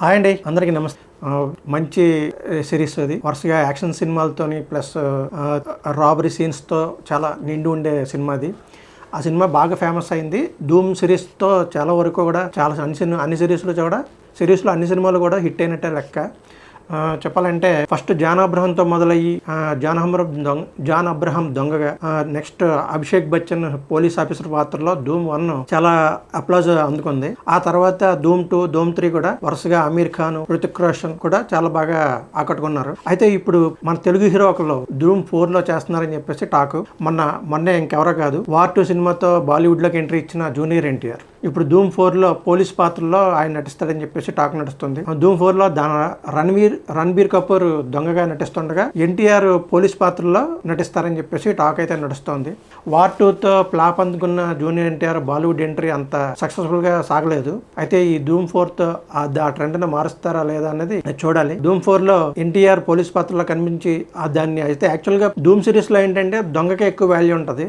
Hi అండి, అందరికీ నమస్తే. మంచి సిరీస్ అది. వరుసగా యాక్షన్ సినిమాలతోని ప్లస్ రాబరీ సీన్స్తో చాలా నిండి ఉండే సినిమా అది. ఆ సినిమా బాగా ఫేమస్ అయింది. ధూమ్ సిరీస్తో చాలా వరకు కూడా చాలా అన్ని సిరీస్లో అన్ని సినిమాలు కూడా హిట్ అయినట్టే లెక్క. చెప్పాలంటే ఫస్ట్ జాన్ అబ్రహంతో మొదలయ్యి జాన్ అబ్రహం దొంగగా, next Abhishek Bachchan police officer పాత్రలో ధూమ్ 1 చాలా అప్లాజ్ అందుకుంది. ఆ తర్వాత ధూమ్ 2, ధూమ్ 3 కూడా వరుసగా అమీర్ ఖాన్, హృతిక్ రోషన్ కూడా చాలా బాగా ఆకట్టుకున్నారు. అయితే ఇప్పుడు మన తెలుగు హీరో ఒకళ్ళు ధూమ్ 4లో చేస్తున్నారని చెప్పేసి టాక్. మొన్నే ఇంకెవరో కాదు, వార్ 2 సినిమాతో బాలీవుడ్ లోకి ఎంట్రీ ఇచ్చిన జూనియర్ ఎన్టీఆర్ ఇప్పుడు ధూమ్ 4లో పోలీస్ పాత్రలో ఆయన నటిస్తాడని చెప్పేసి టాక్ నడుస్తుంది. ధూమ్ 4లో రణబీర్ కపూర్ దొంగగా నటిస్తుండగా ఎన్టీఆర్ పోలీస్ పాత్రలో నటిస్తారని చెప్పేసి టాక్ అయితే నడుస్తుంది. వార్ 2తో ఫ్లాప్ అందుకున్న జూనియర్ ఎన్టీఆర్ బాలీవుడ్ ఎంట్రీ అంత సక్సెస్ఫుల్ గా సాగలేదు. అయితే ఈ ధూమ్ 4తో ఆ ట్రెండ్ ను మారుస్తారా లేదా అనేది చూడాలి. ధూమ్ 4లో ఎన్టీఆర్ పోలీస్ పాత్రలో కనిపించి దాన్ని అయితే యాక్చువల్ గా ధూమ్ సిరీస్ లో ఏంటంటే దొంగకే ఎక్కువ వాల్యూ ఉంటుంది.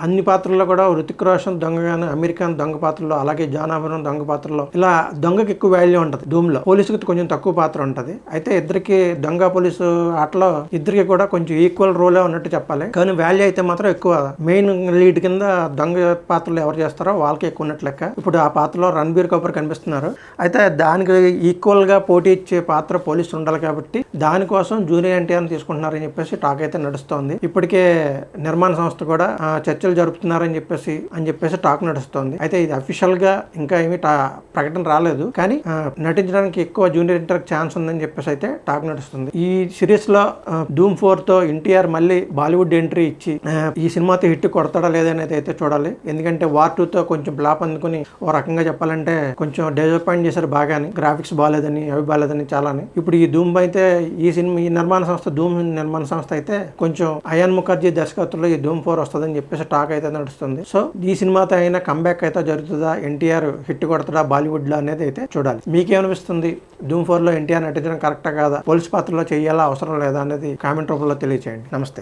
అన్ని పాత్రల్లో కూడా హృతిక్ రోషన్ దొంగగాను, అమీర్ ఖాన్ దొంగ పాత్రలో, అలాగే జాన్ అబ్రహం దొంగ పాత్రలో ఇలా దొంగకి ఎక్కువ వాల్యూ ఉంటుంది. ధూమ్ లో పోలీసుకి కొంచెం తక్కువ పాత్ర ఉంటుంది. అయితే ఇద్దరికి దొంగ పోలీసు ఆటలో ఇద్దరికి కూడా కొంచెం ఈక్వల్ రోలే ఉన్నట్టు చెప్పాలి. కానీ వాల్యూ అయితే మాత్రం ఎక్కువ. మెయిన్ లీడ్ కింద దొంగ పాత్రలు ఎవరు చేస్తారో వాళ్ళకి ఎక్కువ ఉన్నట్టు లెక్క. ఇప్పుడు ఆ పాత్రలో రణబీర్ కపూర్ కనిపిస్తున్నారు. అయితే దానికి ఈక్వల్ గా పోటీ ఇచ్చే పాత్ర పోలీసు ఉండాలి కాబట్టి దానికోసం జూనియర్ ఎన్టీఆర్ తీసుకుంటున్నారని చెప్పేసి టాక్ అయితే నడుస్తోంది. ఇప్పటికే నిర్మాణ సంస్థ కూడా చర్చలు జరుపుతున్నారని చెప్పేసి టాక్ నడుస్తోంది. అయితే ఇది అఫీషియల్ గా ఇంకా ఏమి ప్రకటన రాలేదు. కానీ నటించడానికి ఎక్కువ జూనియర్ ఎన్టీఆర్ ఛాన్స్ ఉందని చెప్పేసి అయితే టాక్ నడుస్తుంది. ఈ సిరీస్ లో ధూమ్ 4తో ఎన్టీఆర్ మళ్ళీ బాలీవుడ్ ఎంట్రీ ఇచ్చి ఈ సినిమాతో హిట్ కొడతాడా లేదనేది అయితే చూడాలి. ఎందుకంటే వార్ 2తో కొంచెం ఫ్లాప్ అందుకుని ఓ రకంగా చెప్పాలంటే కొంచెం డిసప్పాయింట్ చేశారు బాగాని. గ్రాఫిక్స్ బాగాలేదని చాలాని. ఇప్పుడు ఈ ధూమ్ అయితే ఈ నిర్మాణ సంస్థ ధూమ్ నిర్మాణ సంస్థ అయితే కొంచెం అయాన్ ముఖర్జీ దర్శకత్వంలో ఈ ధూమ్ 4 వస్తుందని చెప్పేసి టాక్ అయితే నడుస్తుంది. సో ఈ సినిమాతో అయినా కంబ్యాక్ అయితే జరుగుతుందా, ఎన్టీఆర్ హిట్ కొడతాడా బాలీవుడ్ లో అనేది అయితే చూడాలి. మీకేమనిపిస్తుంది? ధూమ్ 4లో ఎన్టీఆర్ నటించడం కరెక్టా కాదా, పోలీస్ పాత్రలో చేయాలా అవసరం లేదా అనేది కామెంట్ రూపంలో తెలియచేయండి. నమస్తే.